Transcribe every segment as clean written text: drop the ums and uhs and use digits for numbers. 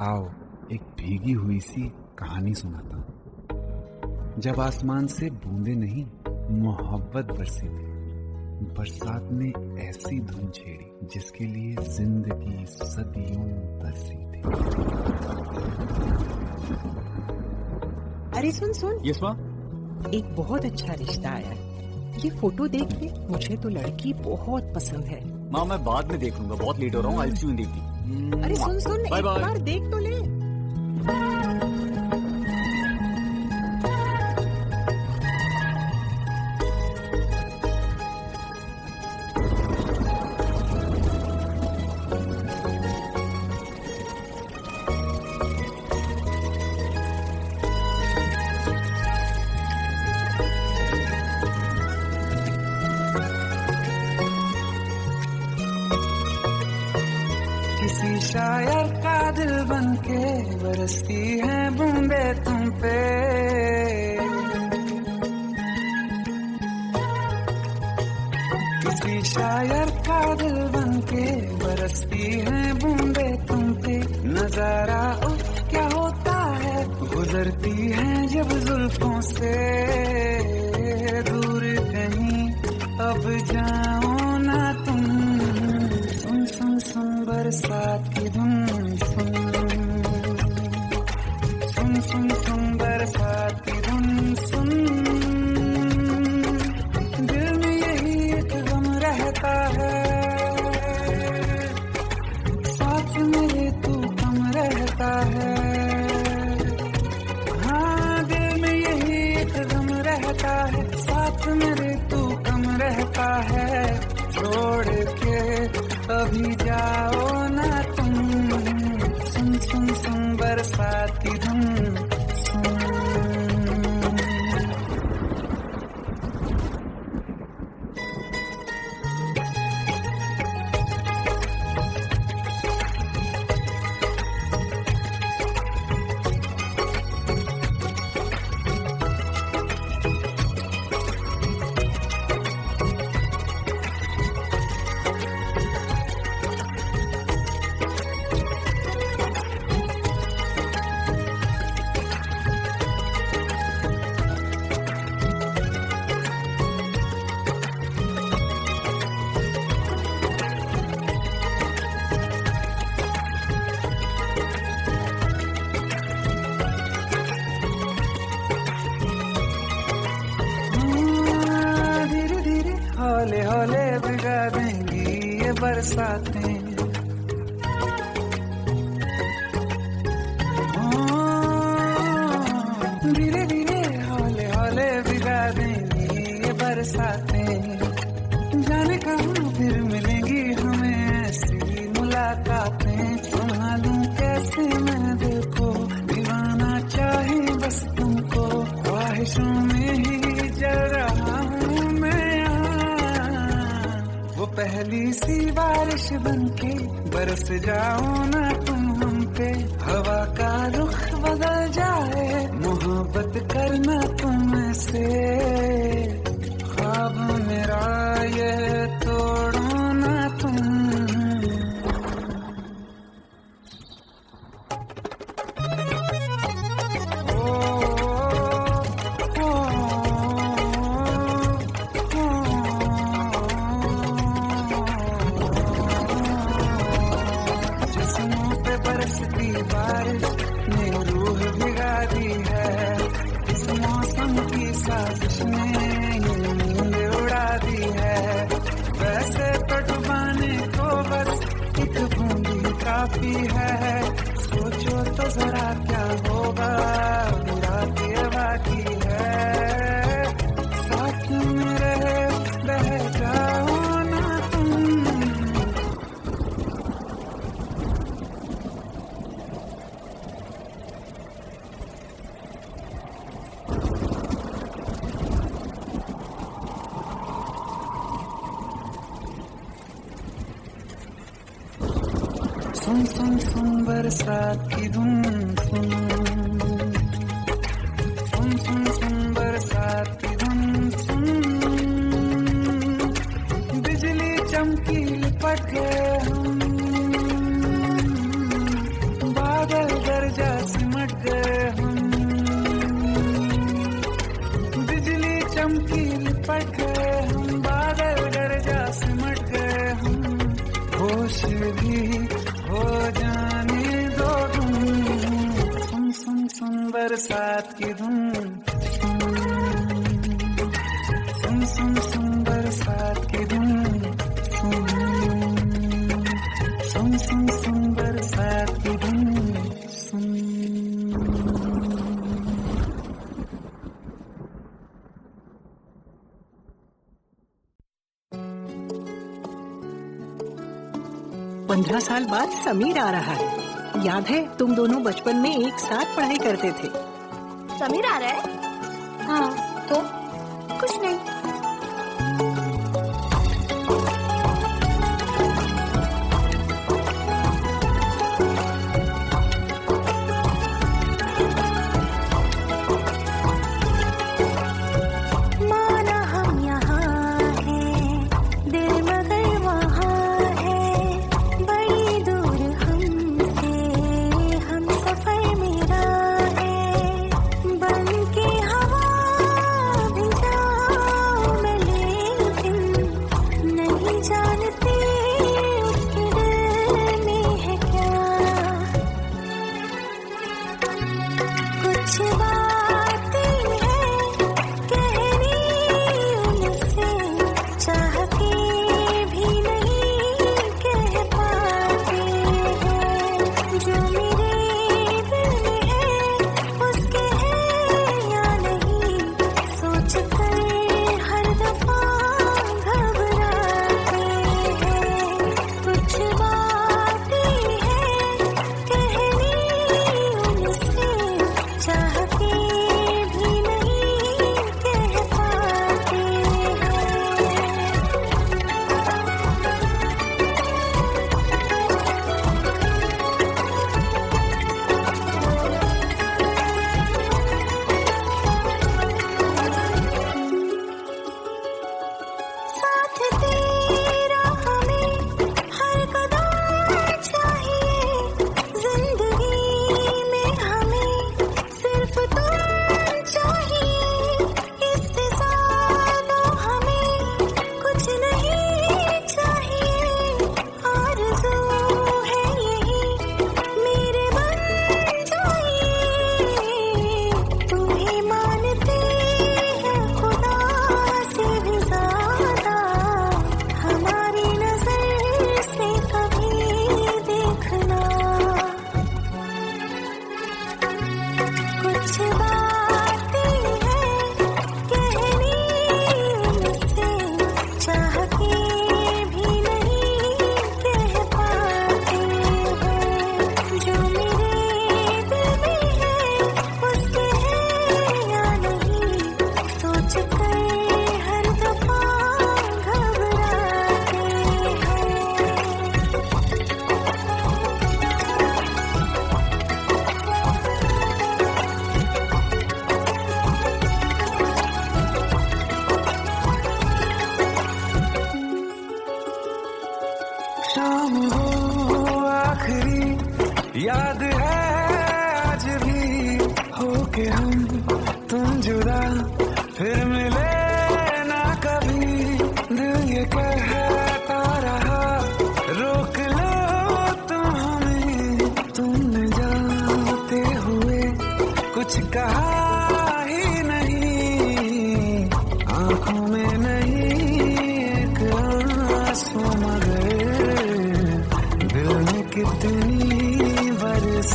आओ एक भीगी हुई सी कहानी सुनाता हूं। जब आसमान से बूंदे नहीं मोहब्बत बरसी थी, बरसात ने ऐसी धुन छेड़ी जिसके लिए जिंदगी सदियों तरसी थी। अरे सुन यस माँ। एक बहुत अच्छा रिश्ता आया है। ये फोटो देख ले, मुझे तो लड़की बहुत पसंद है। माँ मैं बाद में देख लूंगा, बहुत लेट हो रहा हूँ। आई सी यू इन द इवनिंग। अरे सुन बाय एक बाय। बार देख तो ले। किसी शायर का दिल बनके बरसती है बूंदे तुम पे। किसी शायर का दिल बनके बरसती है बूंदे तुम पे। नजारा उफ क्या होता है, गुजरती है जब जुल्फों से। दूर कहीं अब जाओ ना तुम, सुन सुन सुन बरसात की धुन। सुन सुन सुन सुन बरसात की धुन। सुन दिल में यही एक गम रहता है, साथ मेरे तू कम रहता है। हाँ दिल में यही एक गम रहता है, साथ मेरे तू कम रहता है। छोड़ के अभी जाओ ना तुम, सुन सुन सुन बरसात की धुन। सुन धीरे धीरे हौले हौले भिगा देंगी ये बरसातें। धीरे धीरे हौले हौले भिगा देंगी ये बरसातें। जाने कहाँ फिर मिलेंगी हमें ऐसी मुलाकातें। संभालूं कैसे मैं दिल को, दीवाना चाहे बस तुमको। ख्वाहिशों में ही जल रहा हूँ मैं यहाँ। वो पहली सी बारिश बनके बरस जाओ ना तुम हम पे। हवा का रुख बदल जाए, मोहब्बत करना तुम से। ख्वाब मेरा ये तोड़ो ना तुम। जिस्मों पे बरसती बारिश ने रूह भिगा दी है। इस मौसम की साजिश ने ये नींद उड़ा दी है। वैसे तो डुबाने को बस एक बूंदी काफी है। सोचो तो जरा क्या होगा, बुरा के बाकी है। साथ मेरे बह जाओ ना तुम। सुन सुन सुन बरसात की धुन। सुन सुन सुन सुन बरसात की धुन। सुन बिजली चमकी लिपट के हम, बादल होश भी हो जाने दो तुम। सुन सुन सुन बरसात की धुन, सुन सुन सुन बरसात की धुन, सुन सुन सुन बरसात की धुन, सुन। पंद्रह साल बाद समीर आ रहा है। याद है तुम दोनों बचपन में एक साथ पढ़ाई करते थे। समीर आ रहा है? हाँ तो कुछ नहीं। माना हम यहाँ हैं, दिल मगर वहाँ है, बड़ी दूर हमसे हम सफर मेरा है। बन के हवा भी जाऊं मैं, लेकिन नहीं जानती उसके दिल में है क्या। कुछ बातें हैं कहनी उनसे, चाह के भी नहीं कह पाते हैं। जो मेरे दिल में है उसके है या नहीं, सोच कर हर दफा घबराते हैं। कुछ बातें हैं कहनी उनसे, चाह के भी नहीं कह पाते हैं। साथ तेरा हमें हर कदम चाहिए, जिंदगी में हमें सिर्फ तुम चाहिए। इससे ज्यादा हमें कुछ नहीं चाहिए। आरज़ू है यही मेरे बन जाइए। तुम्हें मानते हैं खुदा से भी ज्यादा, हमारी नजर से कभी देखना। कुछ बातें हैं कहनी उनसे, चाह के भी नहीं कह पाते हैं। जो मेरे दिल में है उसके है या नहीं, सोच कर हर दफा घबराते हैं। शाम वो आखिरी याद है आज भी, होके हम तुम जुदा फिर मिले ना कभी। दिल ये कहता रहा रोक लो तुम हमें, तुमने जाते हुए कुछ कहा ही नहीं। आंखों में नहीं एक आंसू, मगर दिल में कितनी बरसात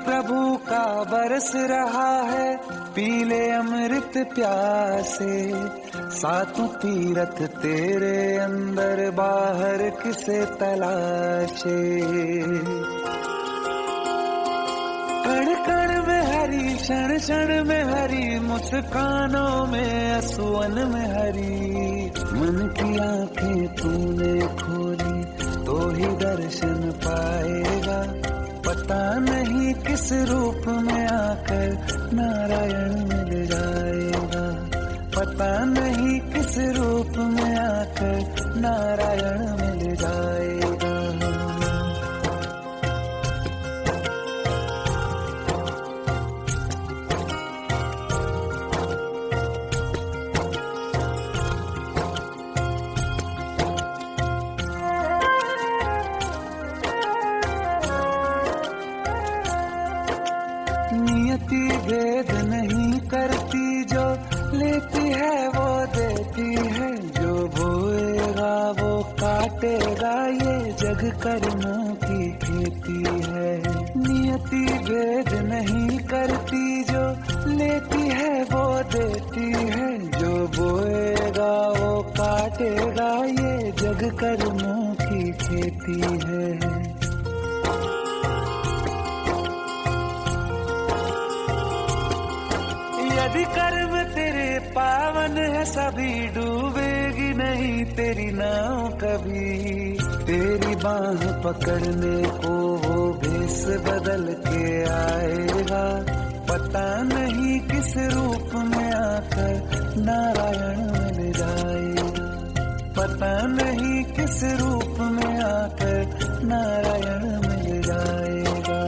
प्रभु का बरस रहा है, पीले अमृत प्यासे। सातों तीरथ तेरे अंदर, बाहर किसे तलाशे। कण कण में हरी, क्षण क्षण में हरी, मुस्कानों में असुवन में हरी। मन की आंखें तूने खोली तो ही दर्शन पाएगा। पता नहीं किस रूप में आकर नारायण मिल जाएगा। पता नहीं किस रूप में आकर नारायण मिल जाएगा। नियति भेद नहीं करती, जो लेती है वो देती है। जो बोएगा वो काटेगा, ये जग कर्मों की खेती है। नियति भेद नहीं करती, जो लेती है वो देती है। जो बोएगा वो काटेगा, ये जग कर्मों की खेती है। यदि कर्म तेरे पावन है, सभी डूबेगी नहीं तेरी नाव कभी। तेरी बाह पकड़ने को वो भेष बदल के आएगा। पता नहीं किस रूप में आकर नारायण मिल जाएगा। पता नहीं किस रूप में आकर नारायण मिल जाएगा।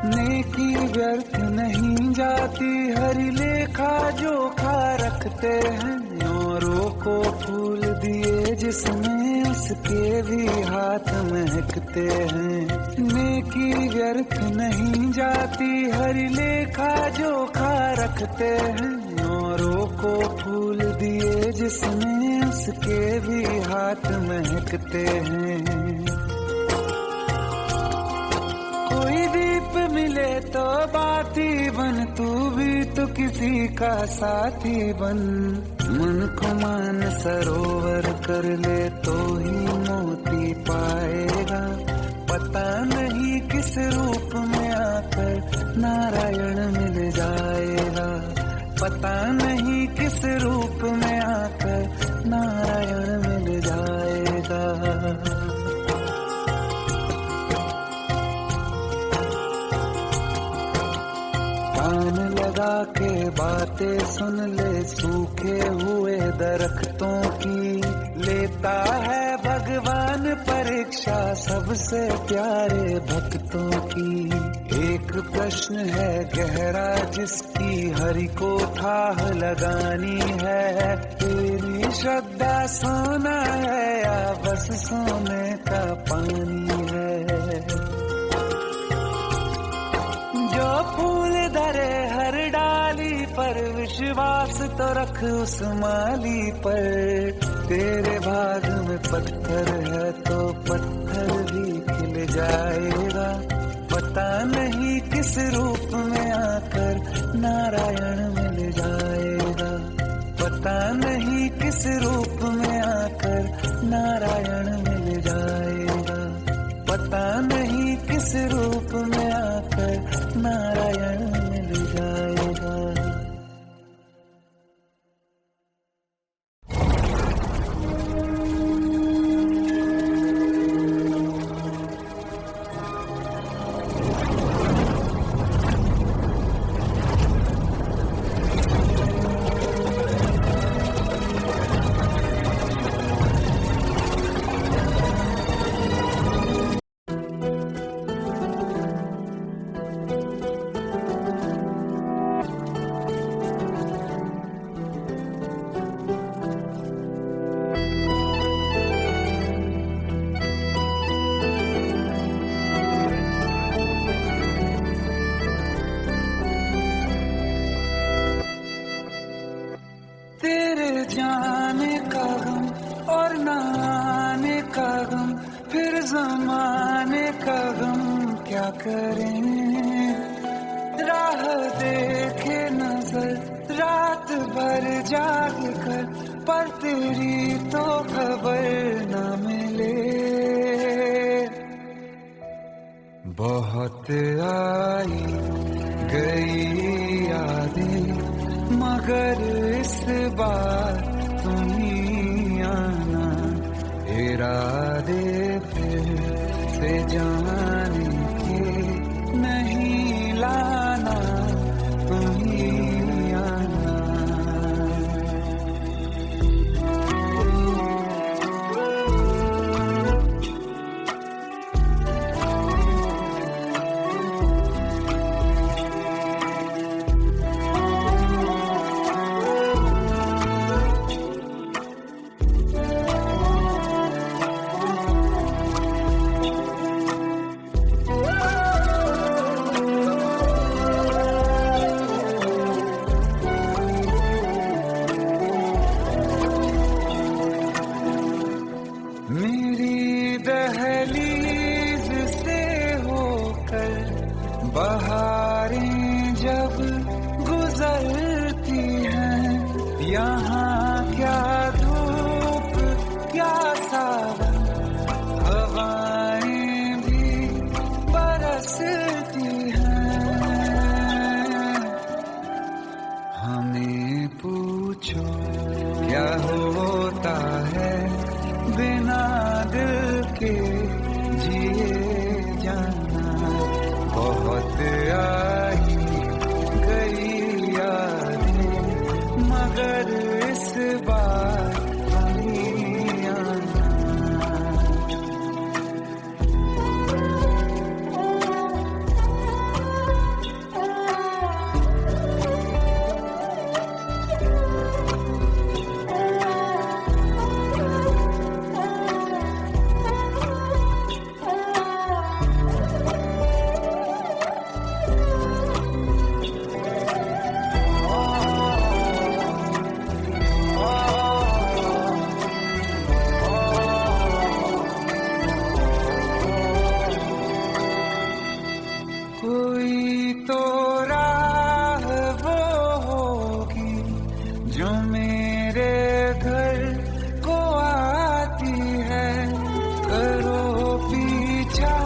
नेकी व्यर्थ नहीं जाती, हरि लेखा जोखा रखते हैं। औरों को फूल दिए जिसमें, उसके भी हाथ महकते हैं। नेकी व्यर्थ नहीं जाती, हरि लेखा जोखा रखते हैं। औरों को फूल दिए जिसमें, उसके भी हाथ महकते हैं। कोई दीप मिले तो बाती बन, तू भी तो किसी का साथी बन। मन को मान सरोवर कर ले तो ही मोती पाएगा। पता नहीं किस रूप में आकर नारायण मिल जाएगा। पता नहीं किस रूप में आकर नारायण मिल जाएगा। कान लगा के बातें सुन ले सूखे हुए दरख्तों की। लेता है भगवान परीक्षा सबसे प्यारे भक्तों की। एक प्रश्न है गहरा जिसकी हरि को ठाह लगानी है। तेरी श्रद्धा सोना है या बस सोने का पानी है। जो फूल धरे हर डाली पर, विश्वास तो रख उस माली पर। तेरे भाग में पत्थर है तो पत्थर भी खिल जाएगा। पता नहीं किस रूप में आकर नारायण मिल जाएगा। पता नहीं किस रूप में आकर नारायण मिल जाएगा। पता नहीं किस रूप में आकर नारायण मिल जाएगा। जमाने का गम क्या करें, राह देखे नजर रात भर जाग कर, पर तेरी तो खबर न मिले। बहुत आई गई यादें मगर इस बार तुम ही आना, इरादे फिर से जाने के नहीं लाना, तुम ही आना। मेरी दहलीज से होकर बहारें जब गुजरती हैं, यहाँ क्या धूप क्या सावन, हवाएं भी बरसती हैं। हमें पूछो क्या होता है बिना दिल के जिए जाना, बहुत आई गई यादें मगर इस बार नहीं आना। कोई तो राह वो होगी जो मेरे घर को आती है, करो पीछा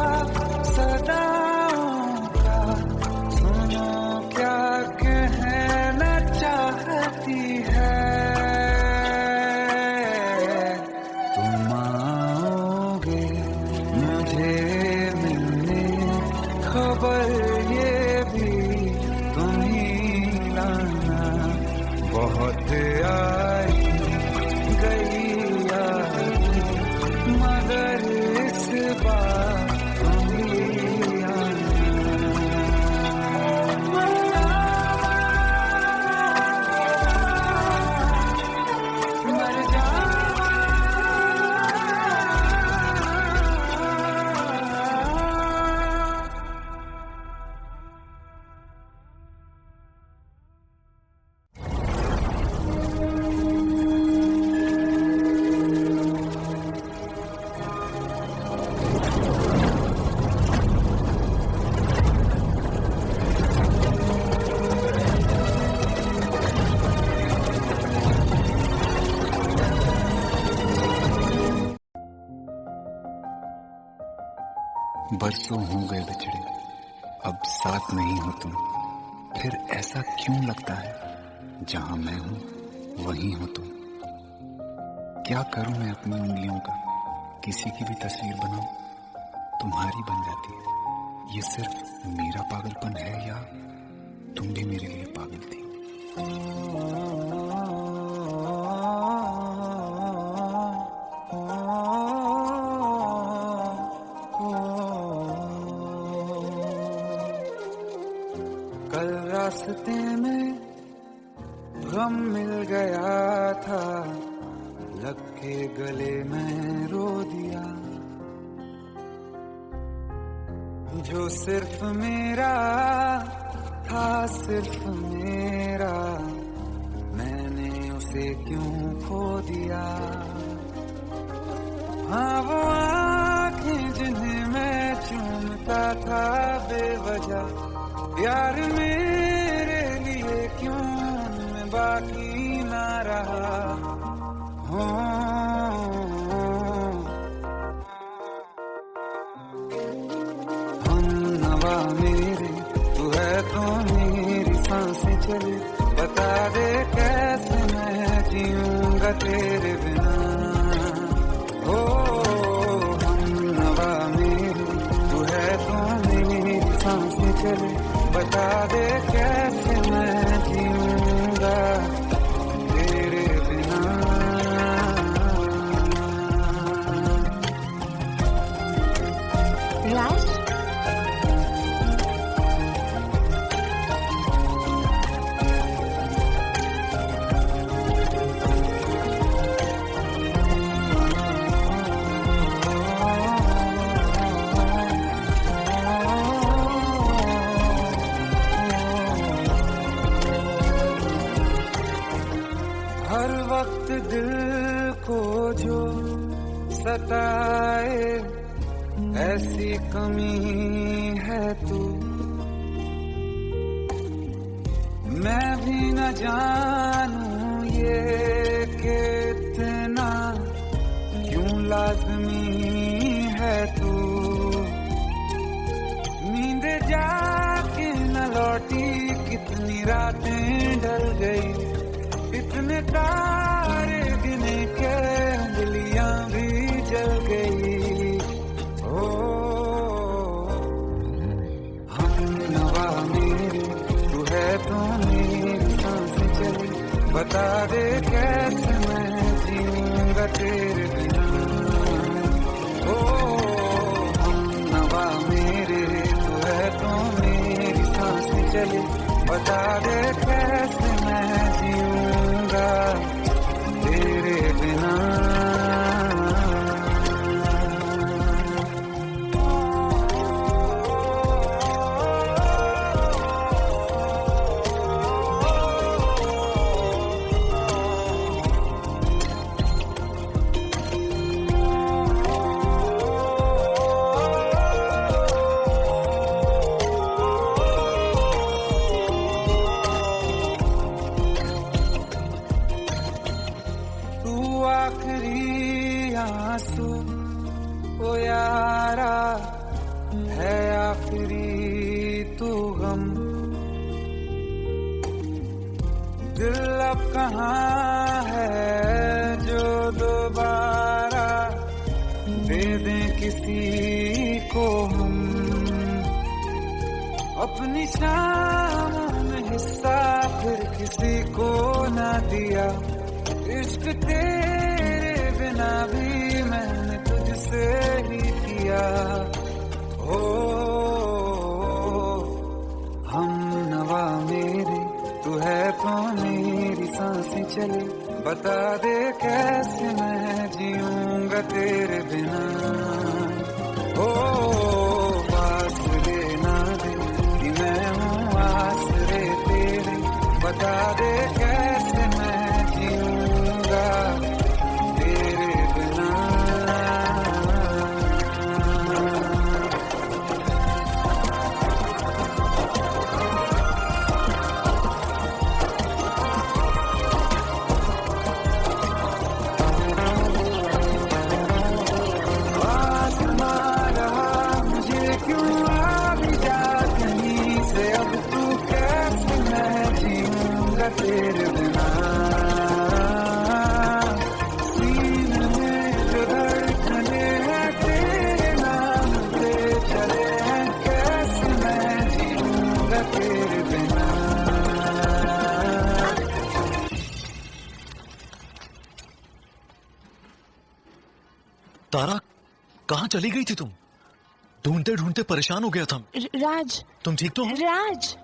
सदाओं का, सुनो क्या कहना चाहती है। तुम आओगे मुझे मिलने, खबर ये भी तुम ही लाना, बहुत आई गई यादें मगर इस बार तुम ही आना। मर जावा बरसों हो गए बिछड़े, अब साथ नहीं हो तुम, फिर ऐसा क्यों लगता है जहां मैं हूं वहीं हो तुम। क्या करूं मैं अपनी उंगलियों का, किसी की भी तस्वीर बनाऊं तुम्हारी बन जाती है। ये सिर्फ मेरा पागलपन है या तुम भी मेरे लिए पागल थी। कल रास्ते में गम मिल गया था, लग के गले में रो दिया, जो सिर्फ मेरा था सिर्फ मेरा, मैंने उसे क्यों खो दिया। हाँ वो आँखें जिन्हें मैं चूमता था बेवजह, प्यार मेरे लिए क्यों उनमें बाकी ना रहा हो। हम नवा मेरे तू है तो मेरी सांसें चले, बता दे कैसे मैं जीऊंगा तेरे बिना। ओ हम नवा मेरे तू है तो मेरी सांसें चले, बता दे कैसे मैं जीऊंगा तेरे बिना। राज, हर वक्त दिल को जो सताए ऐसी कमी है तू, मैं भी न जानूं ये कि इतना क्यों लाज़मी है तू। नींद जाके न लौटी कितनी रातें ढल गई, इतने तारे गिने के अंगलियां भी जल गई। ओ हम नवा मेरे तू है तो मेरी सांसें चली, बता दे कैसे मैं जीऊंगा तेरे बिना। ओ हम नवा मेरे तू है तो मेरी सांसें चली, बता दे कैसे मैं जीऊंगा तेरे बिना। आखिरी आंसू ओ यारा है, आखिरी तू गम। दिल अब कहाँ है जो दोबारा दे दें किसी को हम, अपनी शामों में हिस्सा फिर किसी को ना दिया। इश्क तेरे बिना भी मैंने तुझसे ही किया। हो हम नवा मेरे तू है तो मेरी सांसें चले, बता दे कैसे मैं जीऊंगा तेरे बिना। हो फासले ना दे कि मैं हूँ आसरे तेरे, बता दे कैसे मैं जीऊंगा तेरे बिना। आसमां रहा मुझे क्यों आ भी जा कहीं से, अब तू कैसे मैं जीऊंगा तेरे बिना। सीने में जो धड़कने हैं तेरे नाम पे चले हैं, कैसे मैं जीऊंगा तेरे बिना। तारा, कहाँ चली गई थी तुम? ढूंढते ढूंढते परेशान हो गया था। राज, तुम ठीक तो हो? Raj.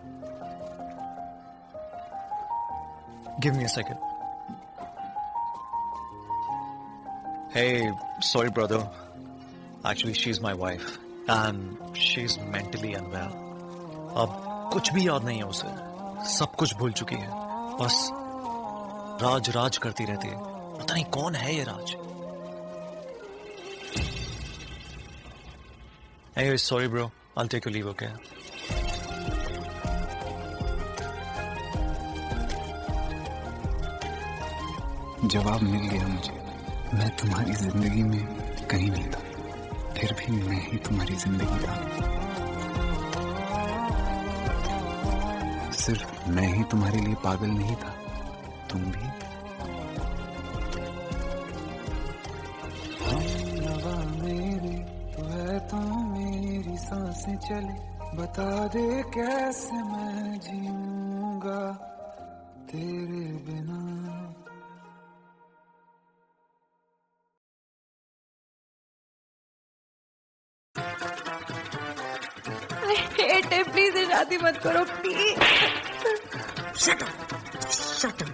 Give me a second. Hey, sorry brother. Actually, she's my wife and she's mentally unwell. अब कुछ भी याद नहीं है उसे, सब कुछ भूल चुकी है, बस राज राज करती रहती है। पता नहीं कौन है ये राज। Anyway, sorry bro, I'll take your leave, okay? जवाब मिल गया मुझे। मैं तुम्हारी जिंदगी में कहीं नहीं था, फिर भी मैं ही तुम्हारी जिंदगी था। सिर्फ मैं ही तुम्हारे लिए पागल नहीं था, तुम भी। हमनवा मेरी तू है, तो मेरी सांसें चले, बता दे कैसे मैं जीऊंगा तेरे बिना। प्लीज शादी मत करो please. Shut up, shut up.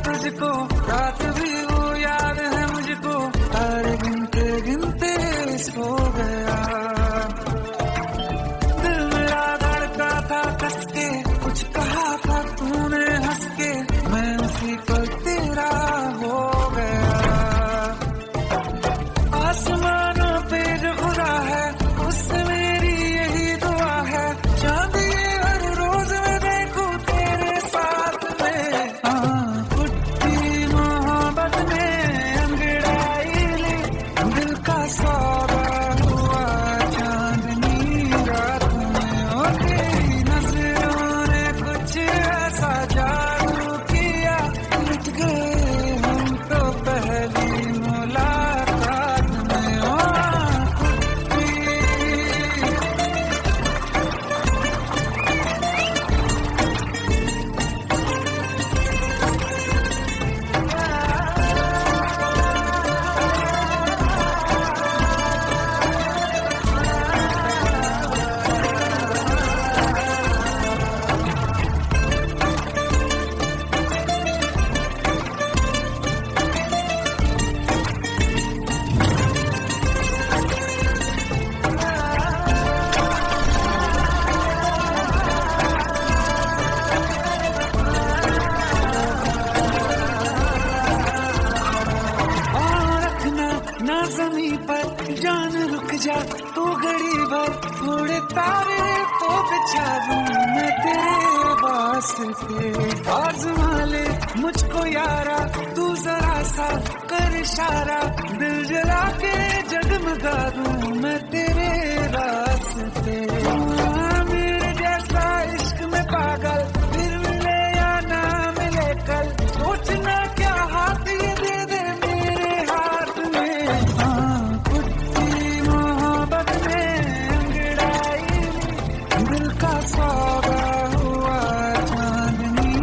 तुझको रात भी वो याद है मुझको, तारे गिनते गिनते सो गया। दिल मेरा धड़का था कस के, कुछ कहा था तूने हंस के, मैं उसी पर तेरा हो गया। आसमानों पे जो खुदा है उससे मेरी यही दुआ है, चांद ये हर रोज मैं देखूं तेरे साथ में। सौदा हुआ चांदनी रात में, और तेरी नजरों ने कुछ ऐसा जादू किया, लुट गए हम तो पहली मुलाकात में। ना जमी पर जान रुक जा तू घड़ी भर, थोड़े तारे तो बिछा दूं मैं तेरे वास्ते। आज़मा ले मुझको यारा तू जरा सा कर इशारा, दिल जला के जगमगा दूं मैं तेरे रास्ते। मेरे जैसा इश्क में पागल फिर मिले या ना मिले कल, सोचना क्या हाथ ये दे दे मेरे हाथ में। कुत्ती मोहब्बत में अंगड़ाई, दिल का सौदा हुआ चांदनी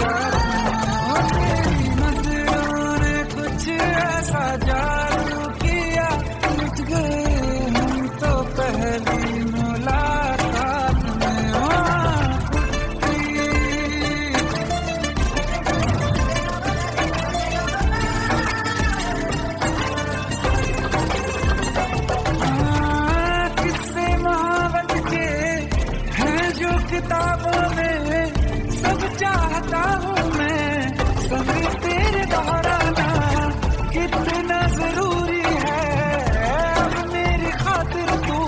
रात में, और तेरी नजरों ने कुछ ऐसा जादू किया, लुट गए हम तो पहली मुलाकात में। किस्से मोहब्बत के हैं जो किताबों में, सब चाहता हूँ मैं समय तेरे दोहराना, कितना जरूरी है अब मेरी खातिर तू,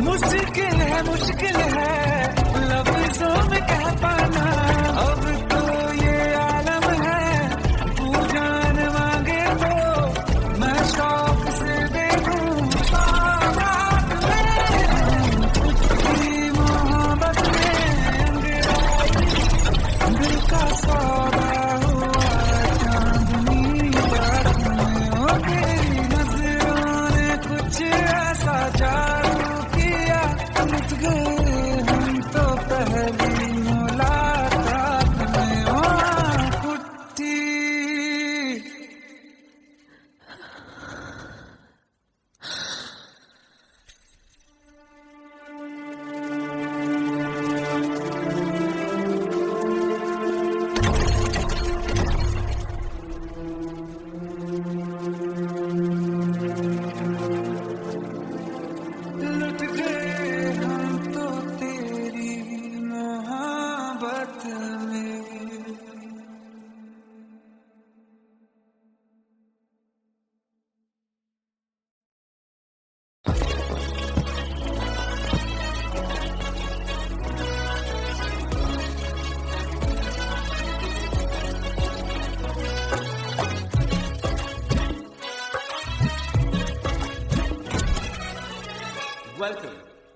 मुश्किल है लफ्जों में कह पाना। अब तो ये आलम है तू जान मांगे तो मैं शौक से देखूं बारात में। कुछ मोहब्बत में अंगड़ाई, दिल का सौदा हुआ चांदनी रात में, और तेरी नजरों ने कुछ ऐसा जादू किया,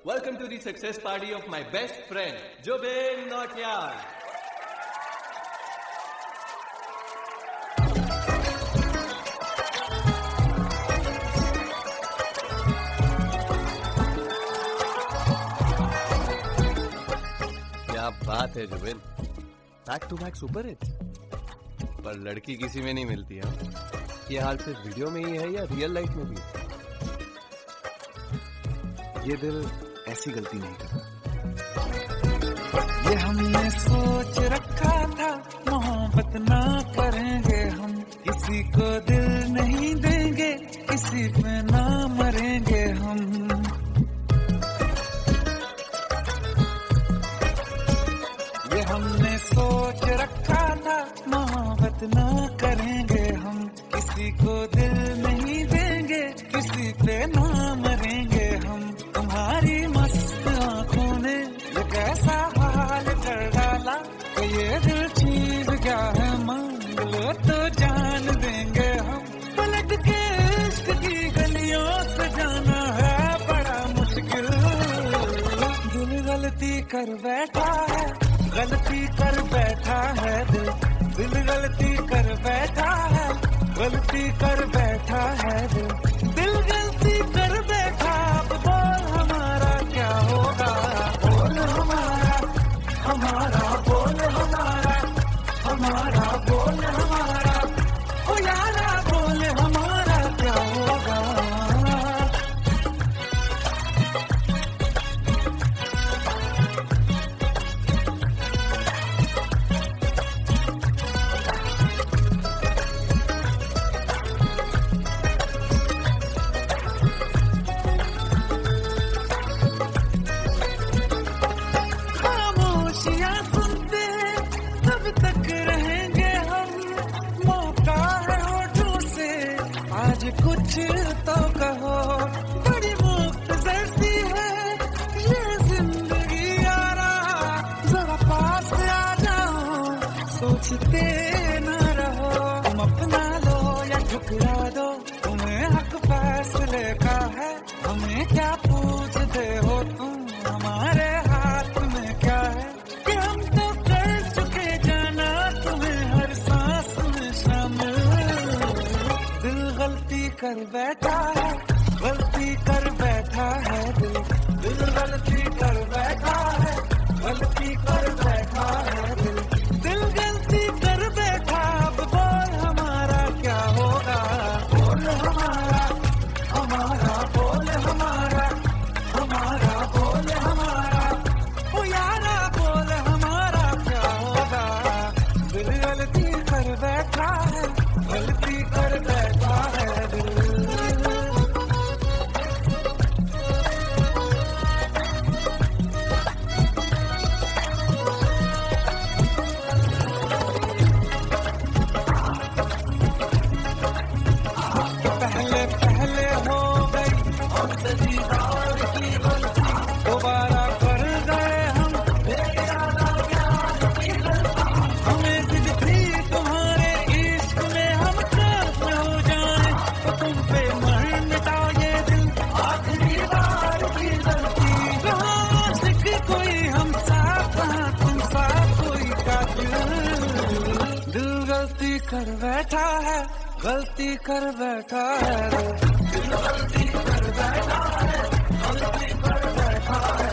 Welcome to the success party of my best friend, Jobin Nautiyal. क्या बात है Zubin, back to back super hits. पर लड़की किसी में नहीं मिलती है। ये हाल सिर्फ वीडियो में ही है या रियल लाइफ में भी? ये दिल ऐसी गलती नहीं करता। ये हमने सोच रखा था मोहब्बत ना करेंगे हम, किसी को दिल नहीं देंगे, किसी पे ना मरेंगे हम। ये हमने सोच रखा था मोहब्बत ना करेंगे हम, किसी को दिल नहीं देंगे, किसी पे ना मरेंगे हम। तुम्हारी मस्त आंखों ने ये कैसा हाल कर डाला कि ये दिल चीज क्या है, मांग लो तो जान देंगे हम। पलट के इश्क की गलियों से जाना है बड़ा मुश्किल। दिल गलती कर बैठा है, गलती कर बैठा है दिल, दिल गलती कर बैठा है, गलती कर बैठा है दिल, दिल गलती कर बैठा। अब बोल हमारा क्या होगा, बोल हमारा, हमारा बोल हमारा, हमारा बोल हमारा, ओ यारा बोल हमारा क्या होगा। खामोशियां सुनते तब तक रहेंगे हम, मौका है होठों से आज कुछ तो कहो। बड़ी मुख्तसर सी है ये जिंदगी यारा, जरा पास आ जाओ, सोचते न रहो। तुम अपना लो या ठुकरा दो, तुम्हें हक फैसले का है, हमें क्या पूछते हो तुम, हमारे हाथ में क्या है कि हम तो कर चुके जाना तुम्हें हर सांस में शामिल। दिल गलती कर बैठा है, गलती कर बैठा है दिल, दिल गलती कर बैठा है, गलती कर बैठा है दिल, दिल गलती कर बैठा। अब बोल हमारा क्या होगा, बोल हमारा, हमारा बोल हमारा, हमारा बोल हमारा, ओ यारा बोल हमारा क्या होगा। दिल गलती कर बैठा है, गलती कर बैठा है दिल। पहले पहले हो गई हमसे दीदार की गलती, दोबारा कर गए हम, हमें जिद थी तुम्हारे इश्क में हम काफिर हो जाए, तो तुम पे मर मिटा ये दिल, आखिरी बार की गलती। कहाँ आशिक कोई हम साथ, कहाँ तुम साथ कोई कातिल। दिल गलती कर बैठा है, गलती कर बैठा है दिल, गलती कर बैठा है, गलती कर बैठा है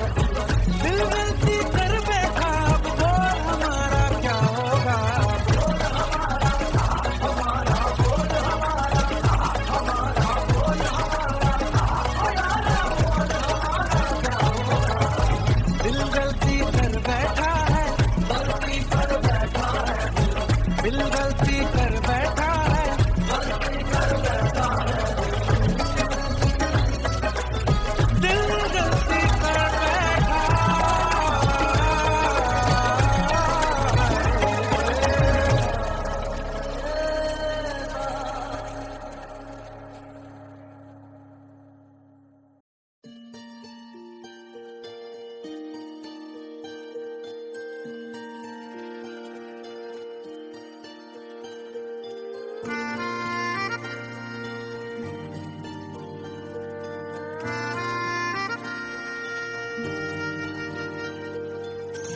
दिल, गलती कर बैठा। अब बोल हमारा क्या होगा, बोल हमारा, हमारा बोल हमारा, हमारा बोल हमारा, हमारा बोल हमारा क्या होगा। दिल गलती कर बैठा है, गलती कर बैठा है दिल, गलती कर बैठा है, गलती कर बैठा है दिल, गलती कर बैठा।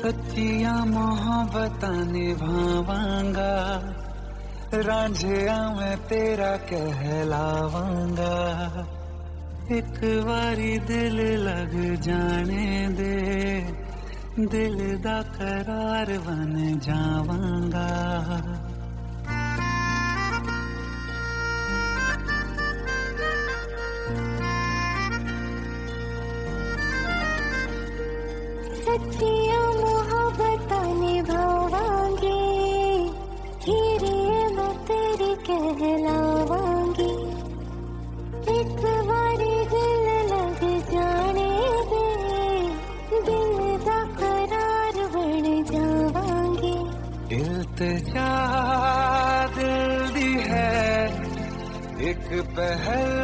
सच्चिया मोहब्बतां निभावांगा, रांझिया मैं तेरा कहलावांगा। एक बारी दिल लग जाने दे, दिल दा करार बन जावांगा। सच्चिया मोहब्बतां निभावांगी, हीरे मैं तेरी कहलावांगी। एक बारी दिल लग जाने दे, दिल दा करार बन जावांगी। इल्तिजा दिल दी है एक पहल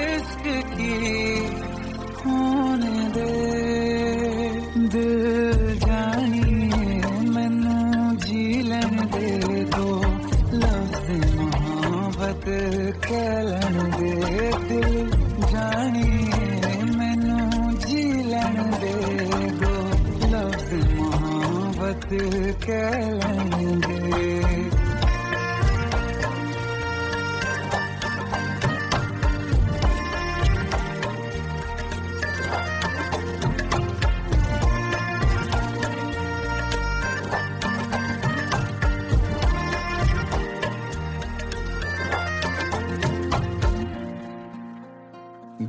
इश्क की, होने दे दिल जानिए मैनू जी लैन दे दो, लफ्ज़ मोहब्बत कह लैन दे। दिल जानिए मैनू जी लैन दे दो, लफ्ज़ मोहब्बत कह लैन दे।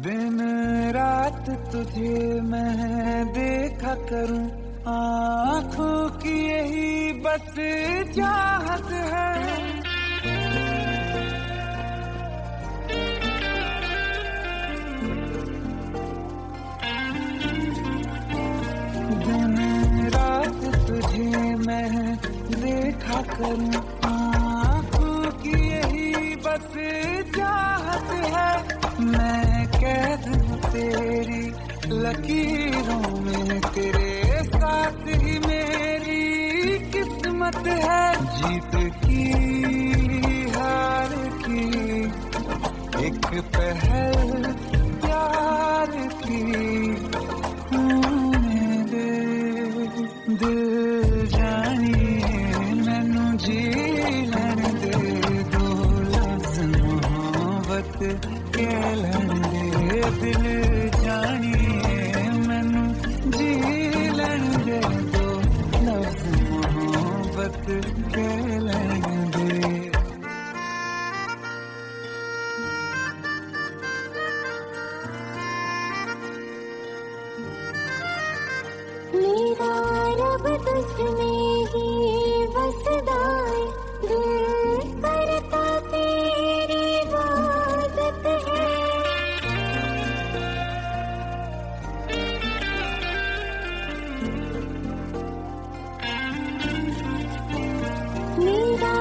दिन रात तुझे मैं देखा करूं, आँखों की यही बस चाहत है। दिन रात तुझे मैं देखा करूं, आँखों की यही बस चाहत है। मैं कैद हूँ तेरी लकीरों में, तेरे साथ ही मेरी किस्मत है। जीत की हार की एक पहल प्यार की, होने दे दिल जानिए मैनू जी लैन दे दो, लफ्ज़ मोहब्बत कह लैन दे। दिल जानिए मैनू जी लैन दे दो, लफ्ज़ मोहब्बत कह लैन दे। मेरा रब तुझमें ही बसदा है, दिल करता तेरी इबादत है। मेरा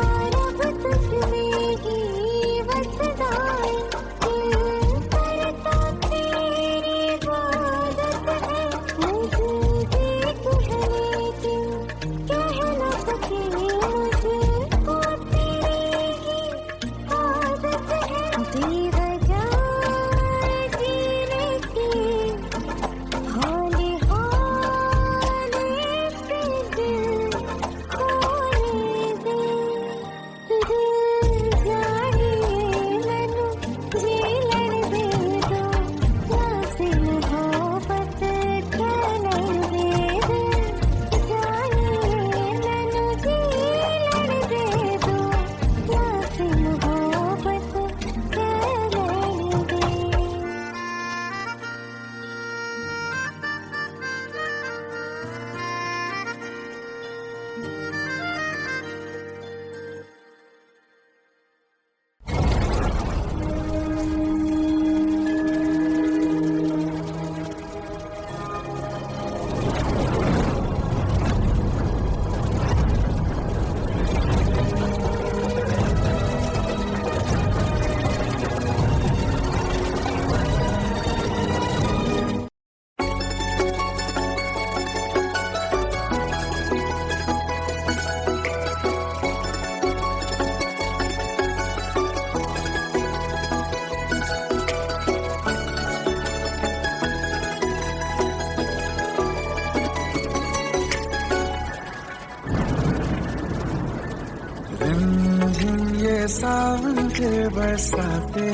रिमझिम ये सावन फिर बरसाते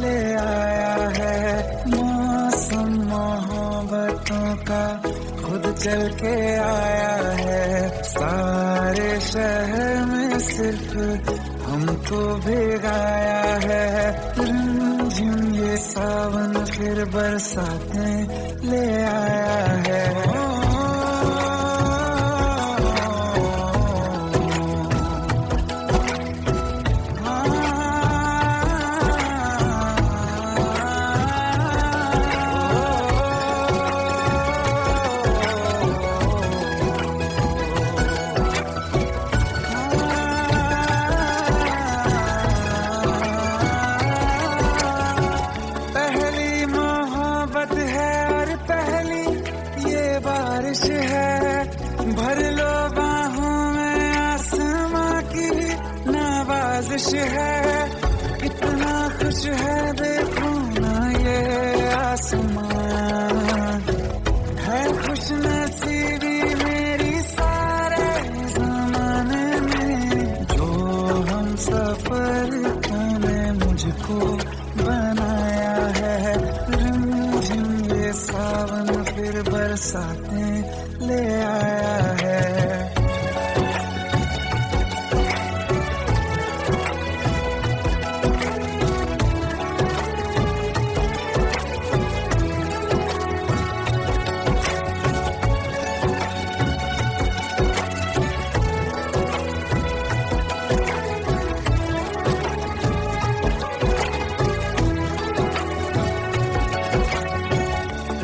ले आया है, मौसम मोहब्बतों का खुद चल के आया है। सारे शहर में सिर्फ हमको भिगाया है, रिमझिम ये सावन फिर बरसाते ले आया है। भर लो बाहों में आसमां की नवाजिश है, कितना खुश है देखो ना ये आसमां, है खुश नसीबी मेरी सारे जमाने में, जो हम सफर ने मुझको बनाया है। रिमझिम ये सावन फिर बरसाते ले आया है।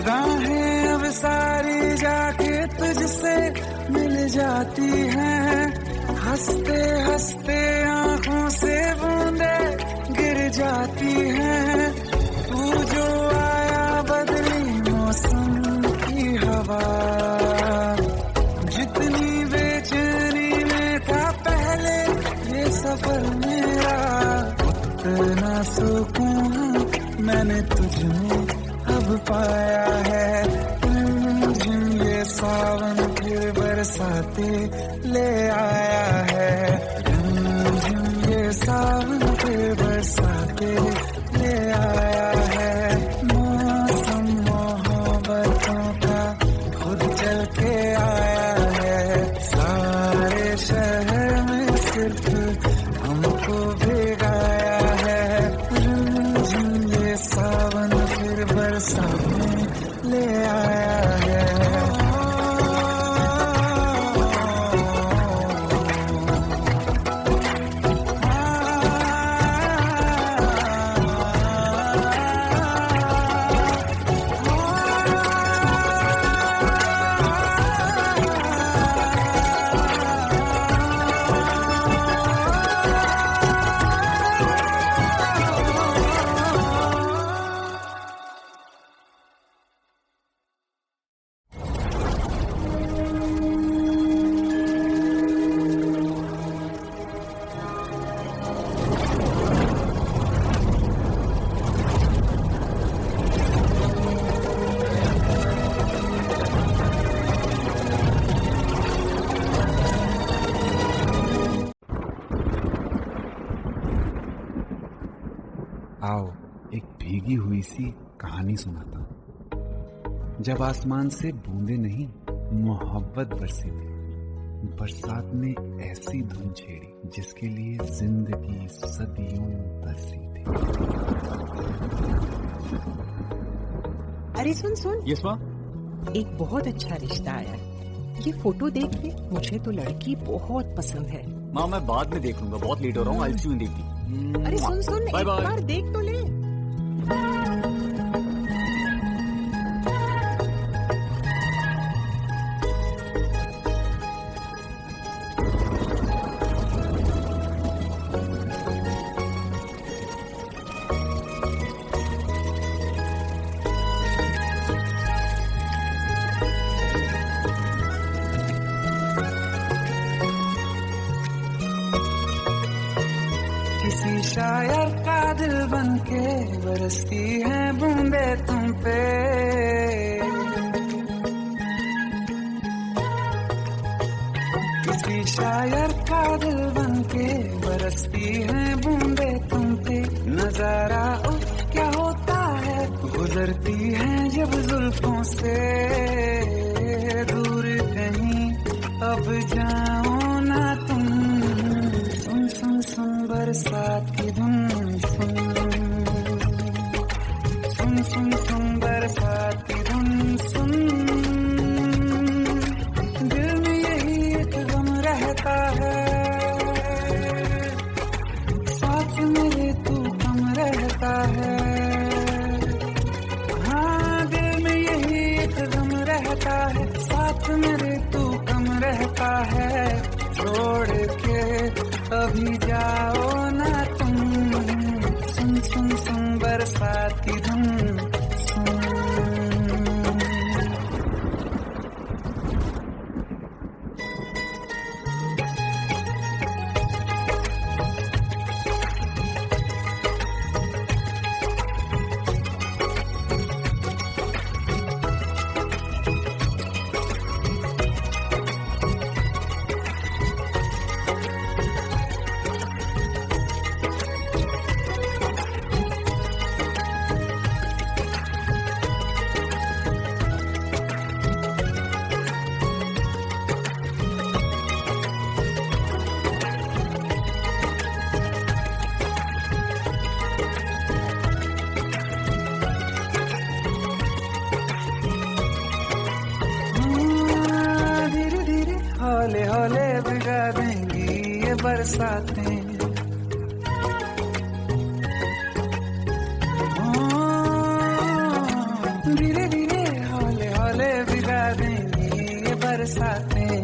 राहें अब सारी जाके तुझसे मिल जाती हैं, हंसते हंसते आंखों से बूंदे गिर जाती हैं। तू जो आया बदली मौसम की हवा, जितनी बेचैनी में था पहले ये सफर मेरा, उतना सुकून मैंने तुझमें अब पाया है। रिमझिम ये सावन फिर बरसाते ले आया है, रिमझिम ये सावन फिर बरसाते ले आया है। मौसम मोहब्बतों का खुद चल के आया है, सारे शहर में सिर्फ हमको भिगाया है। रिमझिम ये सावन फिर बरसाते ले आया है। आओ एक भीगी हुई सी कहानी सुनाता हूं। जब आसमान से बूंदे नहीं मोहब्बत बरसी थी, बरसात ने ऐसी धुन छेड़ी जिसके लिए जिंदगी सदियों तरसी थी। अरे सुन सुन, यस माँ। एक बहुत अच्छा रिश्ता आया है। ये फोटो देख ले, मुझे तो लड़की बहुत पसंद है। माँ मैं बाद में देख लूंगा, बहुत लेट हो रहा हूँ। आई सी यू इन द इवनिंग। अरे सुन सुन, बाय एक बाय। बार देख तो ले। किसी शायर का दिल बनके बरसती है बूंदे तुम पे, किसी शायर का दिल बनके बरसती है बूंदे तुम पे, नजारा उफ क्या होता है, गुजरती है जब जुल्फों से दूर कहीं अब जाओ ना तुम। सुन सुन सुन बरसात की धुन सुन, सुन सुन सुन बरसात की धुन सुन। दिल में यही एक गम रहता है, साथ मेरे तू कम रहता है। हाँ दिल में यही एक गम रहता है, साथ मेरे तू कम रहता है। छोड़ के अभी जाओ ना तुम। सुन सुन सुन बरसात की धुन सुन। हौले हौले भिगा देंगी ये बरसातें, धीरे धीरे हौले हौले भिगा देंगी ये बरसातें।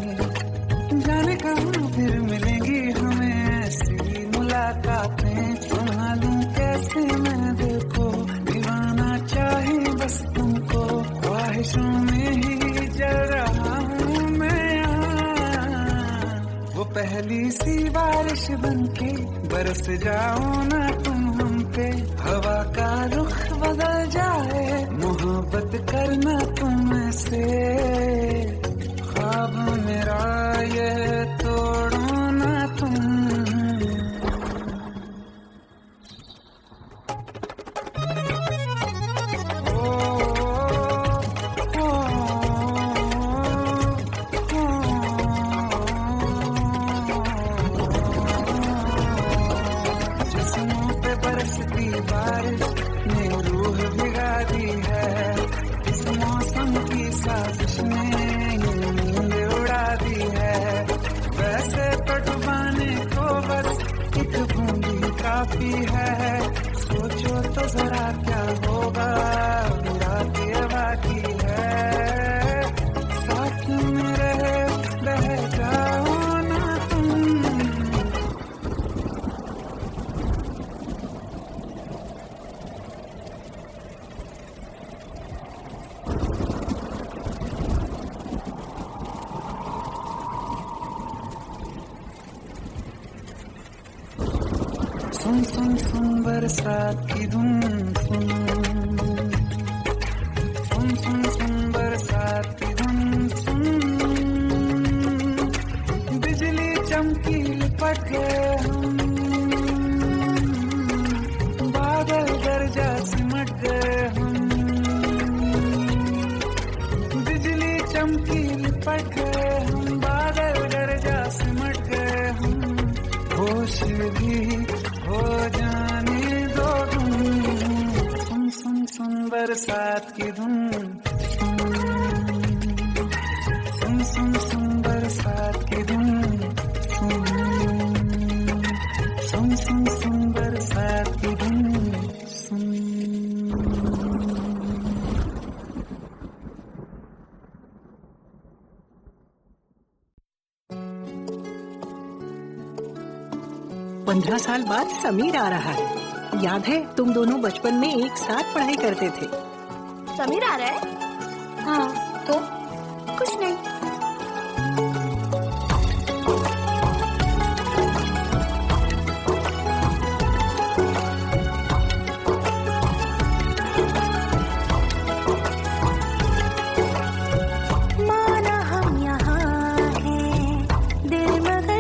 जाने कहाँ फिर मिलेंगी हमें ऐसी मुलाकातें। संभालूं कैसे मैं दिल को, दीवाना चाहे बस तुमको। ख्वाहिशों में ही जल रहा हूँ मैं, वो पहली सी बारिश बनके बरस जाओ ना तुम हम पे। हवा का रुख बदल जाए, मोहब्बत करना तुम से। ख्वाब मेरा ये तोड़ो ना तुम। बरसती बारिश ने रूह भिगा दी है, इस मौसम की साजिश ने नींद उड़ा दी है। वैसे तो डुबाने को बस एक बूंदी काफी है, सोचो तो जरा क्या होगा मेरा ये बाकी है। साथ में रह जाओ ना तुम। सुन सुन सुन बरसात की धुन सुन, सुन सुन सुन बरसात की धुन सुन। बिजली चमकी लिपट गए हम, बादल गरजा सिमट गए हम। बिजली चमकी लिपट गए हम, बादल गरजा सिमट गए हम। होश भी हो जाने दो तुम। सुन सुन सुन बरसात की धुन सुन, सुन सुन सुन बरसात की धुन सुन, सुन सुन सुन बरसात की धुन सुन। पंद्रह साल बाद समीर आ रहा है। याद है तुम दोनों बचपन में एक साथ पढ़ाई करते थे। समीर आ रहा है? हाँ तो कुछ नहीं। माना हम यहाँ हैं, दिल मगर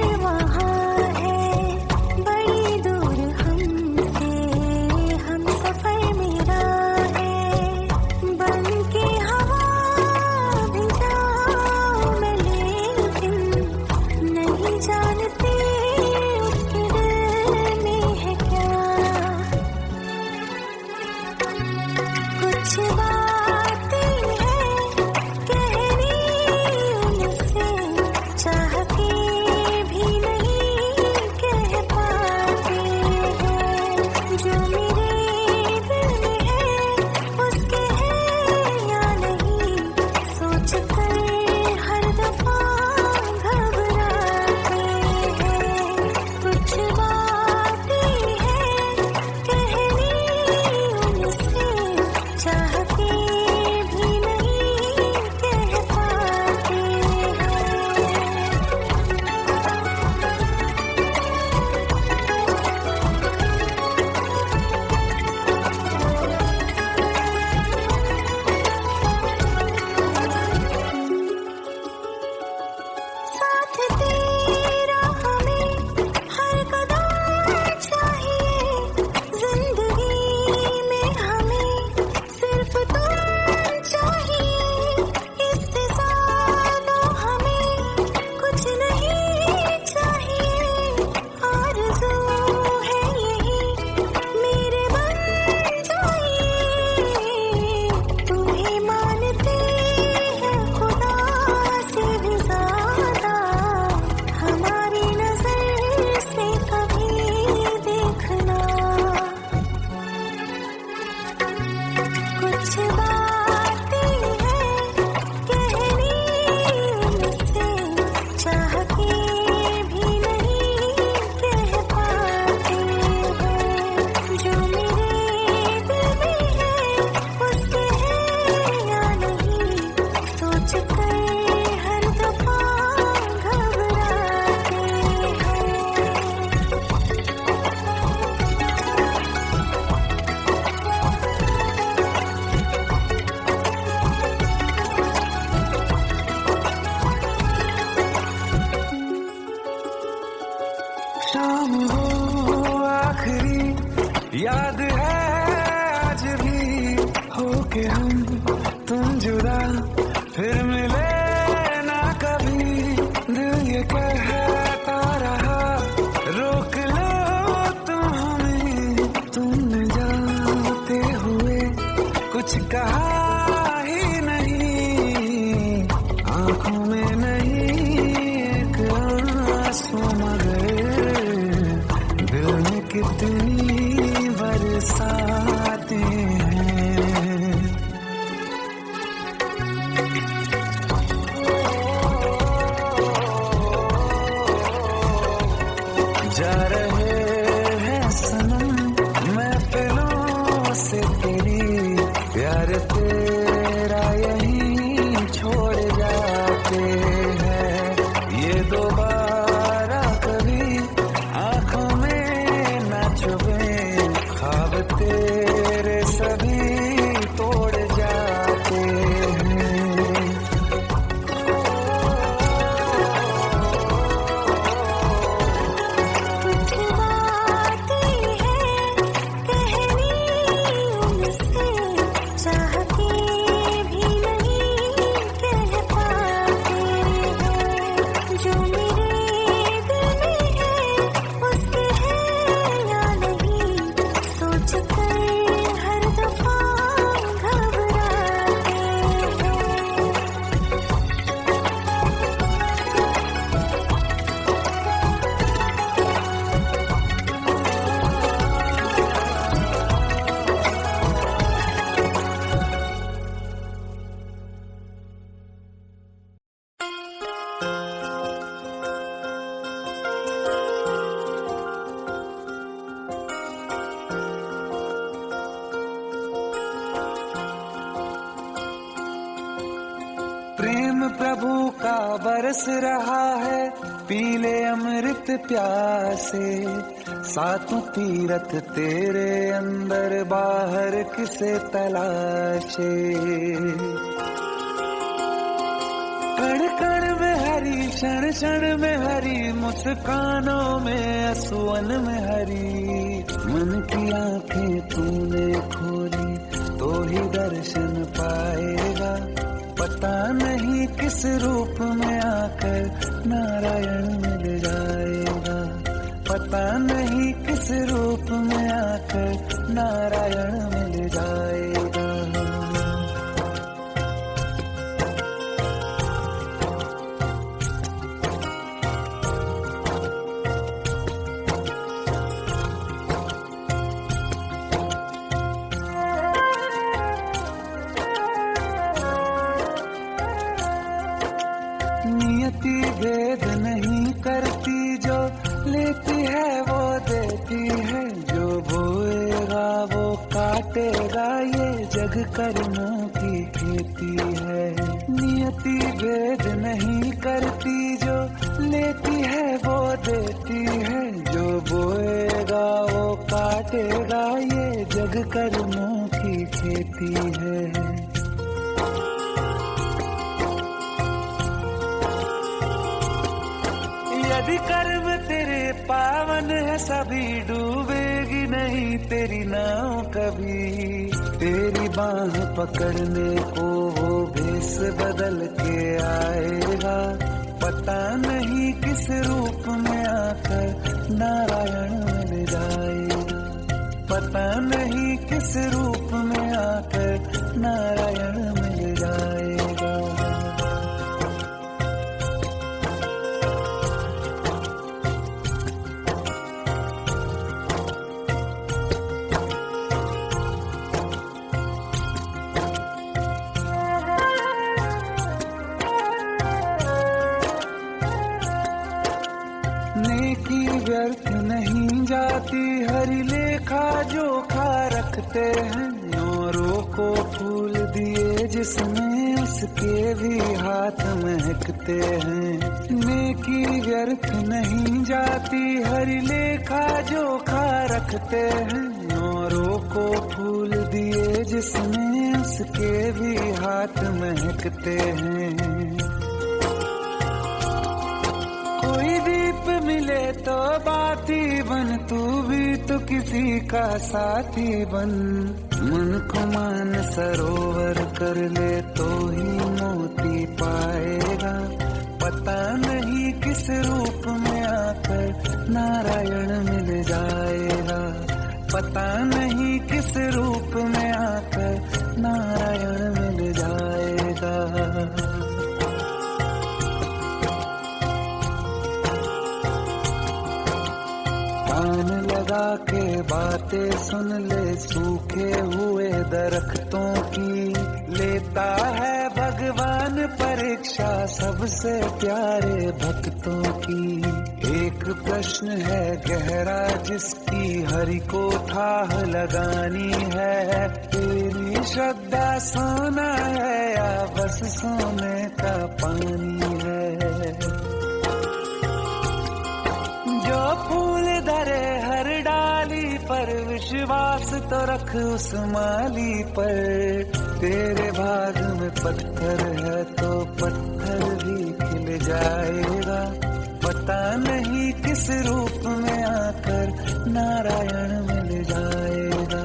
शाम वो आखिरी याद है आज भी, होके हम तुम जुदा फिर मिले ना कभी। दिल ये कहता रहा रोक लो तुम हमें, तुमने जाते हुए कुछ कहा ही नहीं, आंखों में नहीं एक आंसू मगर दिल में कितनी बरसाते हैं। जा रहे हैं सनम महफिलों से तेरी, प्यार तेरा यहीं छोड़ जाते हैं। ये दोबारा कभी आंखों में न चुभे, ख्वाब तेरे सभी तोड़ जाते हैं। कुछ बातें हैं कहनी उनसे, चाह के भी नहीं कह पाते हैं। जो मेरे दिल में है उससे है या नहीं, सोच कर हर दफा घबराते हैं। प्रेम प्रभु का बरस रहा है, पीले अमृत प्यासे। सातों तीरथ तेरे अंदर बाहर किसे तलाशे। कण कण में हरी, क्षण क्षण में हरी, मुस्कानों में असुवन में हरी। मन की आंखें तूने खोली तो ही दर्शन पाएगा, पता नहीं किस रूप में आकर नारायण मिल जाएगा। पता नहीं किस रूप में आकर नारायण मिल जाएगा। नियति भेद नहीं करती, जो लेती है वो देती है। जो बोएगा वो काटेगा, ये जग कर्मों की खेती है। नियति भेद नहीं करती, जो लेती है वो देती है। जो बोएगा वो काटेगा, ये जग कर्मों की खेती है। यदि कर्म तेरे पावन है, सभी डूबेगी नहीं तेरी नाव कभी। तेरी बाह पकड़ने को वो भेष बदल के आएगा, पता नहीं किस रूप में आकर नारायण मिल जाएगा। पता नहीं किस रूप में आकर नारायण मिल जाएगा। नेकी व्यर्थ नहीं जाती, हरि लेखा जोखा रखते हैं। औरों को फूल दिए जिसमें, उसके भी हाथ महकते हैं। नेकी व्यर्थ नहीं जाती, हरि लेखा जोखा रखते हैं। औरों को फूल दिए जिसमें, उसके भी हाथ महकते हैं। कोई दीप मिल मिले तो बाती बन, तू भी तो किसी का साथी बन। मन को मान सरोवर कर ले तो ही मोती पाएगा। पता नहीं किस रूप में आकर नारायण मिल जाएगा। पता नहीं किस रूप में आकर नारायण मिल जाएगा। कान लगा के बातें सुन ले सूखे हुए दरख्तों की। लेता है भगवान परीक्षा सबसे प्यारे भक्तों की। एक प्रश्न है गहरा जिसकी हरि को ठाह लगानी है। तेरी श्रद्धा सोना है या बस सोने का पानी है। जो फूल धरे हर डाली पर विश्वास तो रख उस माली पर। तेरे भाग में पत्थर है तो पत्थर भी खिल जाएगा। पता नहीं किस रूप में आकर नारायण मिल जाएगा।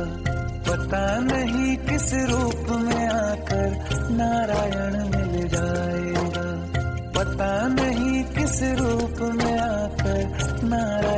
पता नहीं किस रूप में आकर नारायण मिल जाएगा। पता नहीं किस रूप में आकर नारायण